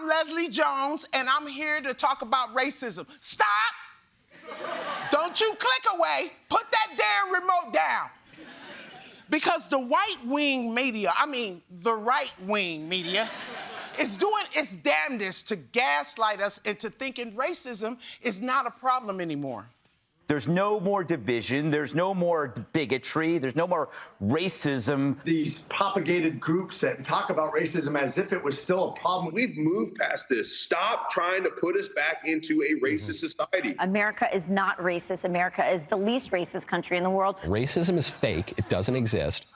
I'm Leslie Jones, and I'm here to talk about racism. Stop! Don't you click away. Put that damn remote down. Because the right-wing media, the right-wing media, is doing its damnedest to gaslight us into thinking racism is not a problem anymore. There's no more division. There's no more bigotry. There's no more racism. These propagated groups that talk about racism as if it was still a problem. We've moved past this. Stop trying to put us back into a racist society. America is not racist. America is the least racist country in the world. Racism is fake. It doesn't exist.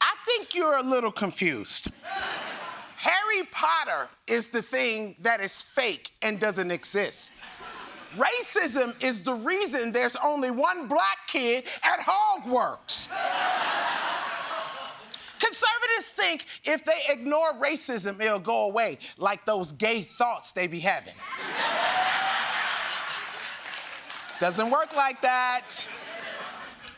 I think you're a little confused. Harry Potter is the thing that is fake and doesn't exist. Racism is the reason there's only one black kid at Hogwarts. Conservatives think if they ignore racism, it'll go away, like those gay thoughts they be having. Doesn't work like that.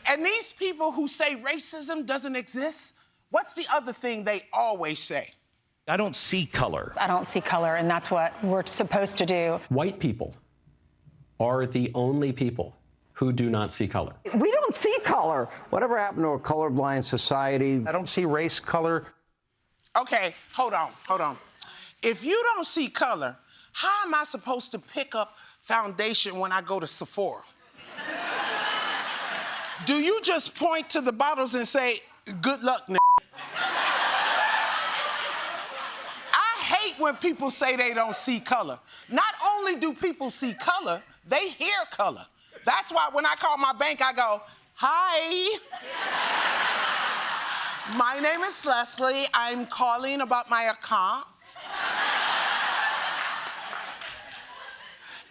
And these people who say racism doesn't exist, what's the other thing they always say? I don't see color. I don't see color, and that's what we're supposed to do. White people are the only people who do not see color. We don't see color. Whatever happened to a colorblind society? I don't see race, color. Okay, hold on. If you don't see color, how am I supposed to pick up foundation when I go to Sephora? Do you just point to the bottles and say, good luck, n***? I hate when people say they don't see color. Not only do people see color, they hear color. That's why when I call my bank, I go, hi. My name is Leslie. I'm calling about my account.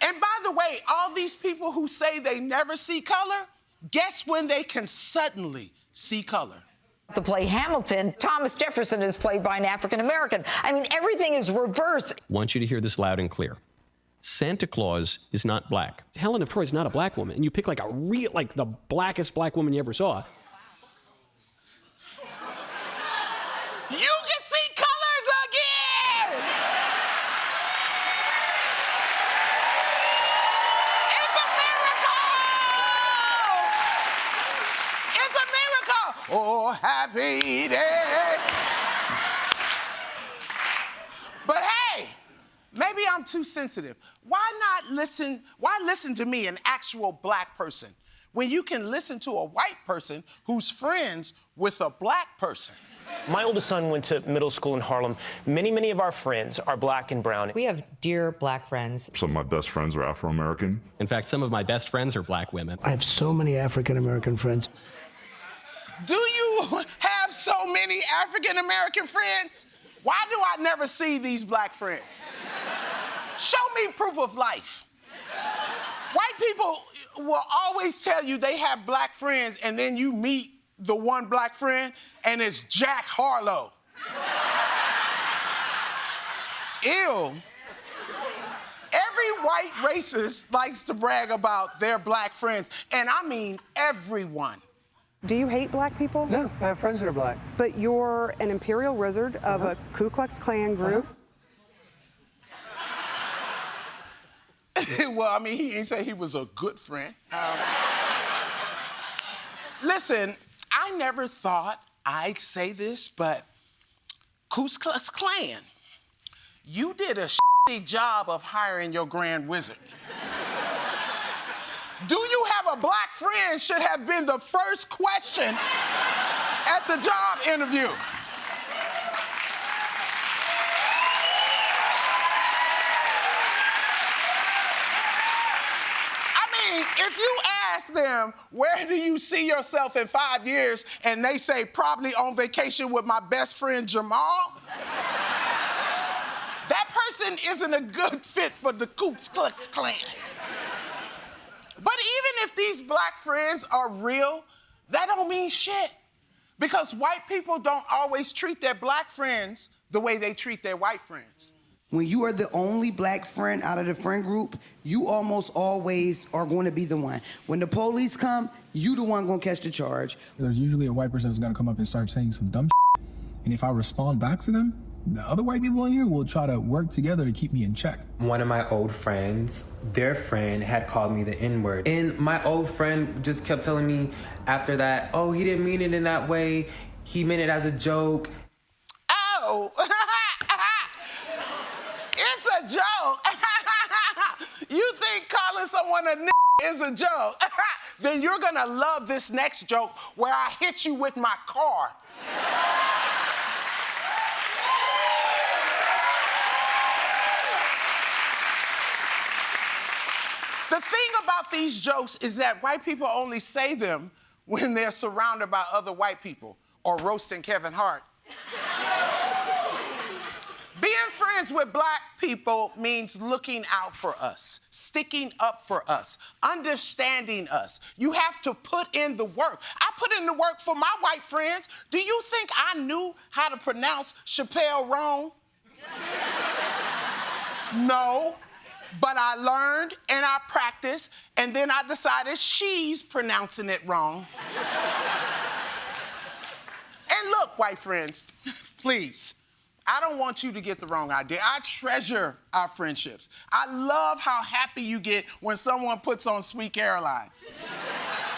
And by the way, all these people who say they never see color, guess when they can suddenly see color? To play Hamilton, Thomas Jefferson is played by an African-American. Everything is reversed. I want you to hear this loud and clear. Santa Claus is not black. Helen of Troy is not a black woman. And you pick the blackest black woman you ever saw. You can see colors again! It's a miracle! It's a miracle! Oh, happy day! But hey, maybe I'm too sensitive. Why listen to me, an actual black person, when you can listen to a white person who's friends with a black person? My oldest son went to middle school in Harlem. Many of our friends are black and brown. We have dear black friends. Some of my best friends are Afro-American. In fact, some of my best friends are black women. I have so many African-American friends. Do you have so many African-American friends? Why do I never see these black friends? Show me proof of life. White people will always tell you they have black friends, and then you meet the one black friend, and it's Jack Harlow. Ew. Every white racist likes to brag about their black friends, and I mean everyone. Do you hate black people? No, I have friends that are black. But you're an imperial wizard of a Ku Klux Klan group. Well, he didn't say he was a good friend. Listen, I never thought I'd say this, but Ku Klux Klan, you did a shitty job of hiring your grand wizard. Do you have a black friend should have been the first question at the job interview. If you ask them, where do you see yourself in 5 years, and they say, probably on vacation with my best friend Jamal, that person isn't a good fit for the Ku Klux Klan. But even if these black friends are real, that don't mean shit. Because white people don't always treat their black friends the way they treat their white friends. When you are the only black friend out of the friend group, you almost always are going to be the one. When the police come, you the one going to catch the charge. There's usually a white person that's going to come up and start saying some dumb shit. And if I respond back to them, the other white people in here will try to work together to keep me in check. One of my old friends, their friend had called me the N-word. And my old friend just kept telling me after that, oh, he didn't mean it in that way. He meant it as a joke. Oh, it's a joke. You think calling someone a n is a joke? Then you're gonna love this next joke where I hit you with my car. The thing about these jokes is that white people only say them when they're surrounded by other white people or roasting Kevin Hart. Being friends with black people means looking out for us, sticking up for us, understanding us. You have to put in the work. I put in the work for my white friends. Do you think I knew how to pronounce Chappelle wrong? No, but I learned and I practiced, and then I decided she's pronouncing it wrong. And look, white friends, please, I don't want you to get the wrong idea. I treasure our friendships. I love how happy you get when someone puts on Sweet Caroline.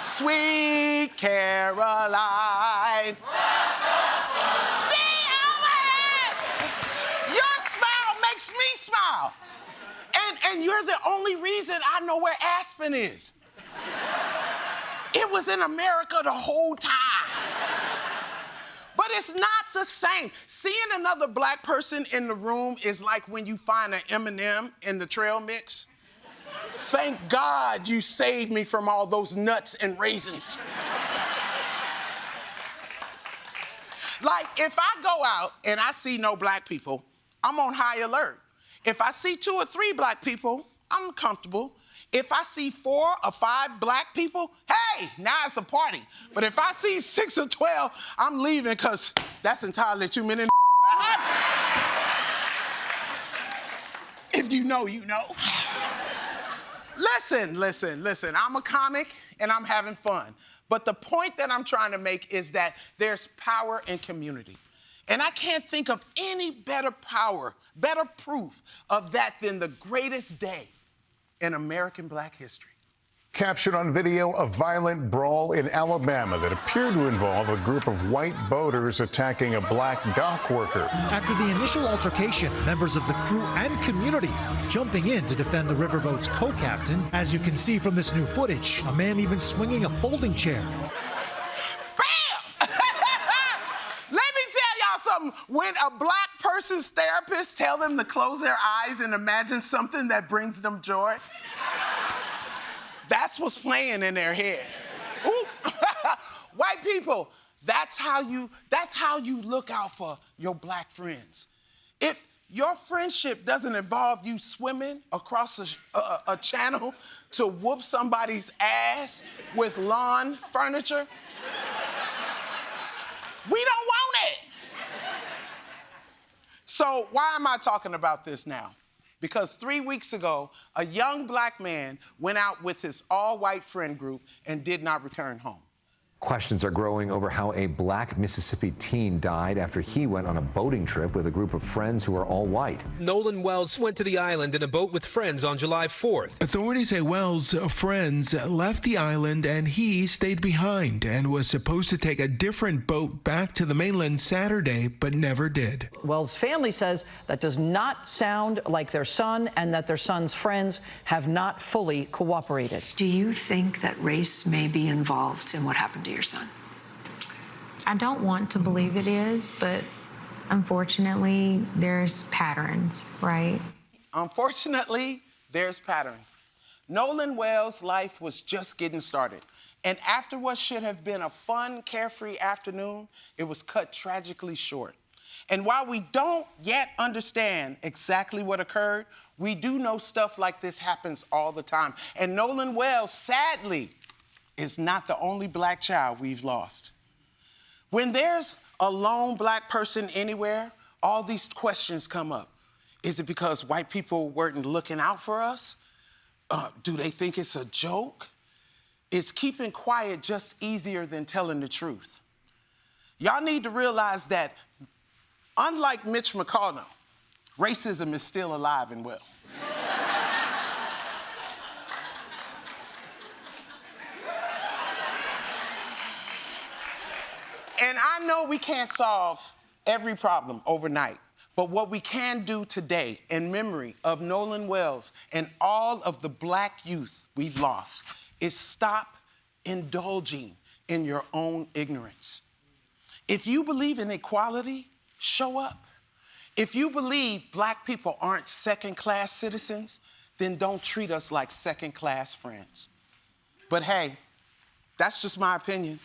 Sweet Caroline. See, your smile makes me smile. And you're the only reason I know where Aspen is. It was in America the whole time. But it's not the same. Seeing another black person in the room is like when you find an M&M in the trail mix. Thank God you saved me from all those nuts and raisins. Like, if I go out and I see no black people, I'm on high alert. If I see 2 or 3 black people, I'm comfortable. If I see 4 or 5 black people, hey, now it's a party. But if I see 6 or 12, I'm leaving because that's entirely too many. If you know, you know. Listen. I'm a comic and I'm having fun. But the point that I'm trying to make is that there's power in community. And I can't think of any better power, better proof of that than the greatest day in American black history. Captured on video, a violent brawl in Alabama that appeared to involve a group of white boaters attacking a black dock worker. After the initial altercation, members of the crew and community jumping in to defend the riverboat's co-captain. As you can see from this new footage, a man even swinging a folding chair. When a black person's therapist tell them to close their eyes and imagine something that brings them joy, that's what's playing in their head. Ooh. White people, that's how you look out for your black friends. If your friendship doesn't involve you swimming across a channel to whoop somebody's ass with lawn furniture, we don't want it. So why am I talking about this now? Because 3 weeks ago, a young black man went out with his all-white friend group and did not return home. Questions are growing over how a black Mississippi teen died after he went on a boating trip with a group of friends who are all white. Nolan Wells went to the island in a boat with friends on July 4th. Authorities say Wells' friends left the island and he stayed behind and was supposed to take a different boat back to the mainland Saturday, but never did. Wells' family says that does not sound like their son and that their son's friends have not fully cooperated. Do you think that race may be involved in what happened to your son? I don't want to believe it is, but unfortunately, there's patterns, right? Unfortunately, there's patterns. Nolan Wells' life was just getting started. And after what should have been a fun, carefree afternoon, it was cut tragically short. And while we don't yet understand exactly what occurred, we do know stuff like this happens all the time. And Nolan Wells, sadly, is not the only black child we've lost. When there's a lone black person anywhere, all these questions come up. Is it because white people weren't looking out for us? Do they think it's a joke? Is keeping quiet just easier than telling the truth? Y'all need to realize that Unlike Mitch McConnell, racism is still alive and well. And I know we can't solve every problem overnight, but what we can do today in memory of Nolan Wells and all of the black youth we've lost is stop indulging in your own ignorance. If you believe in equality, show up. If you believe black people aren't second-class citizens, then don't treat us like second-class friends. But hey, that's just my opinion.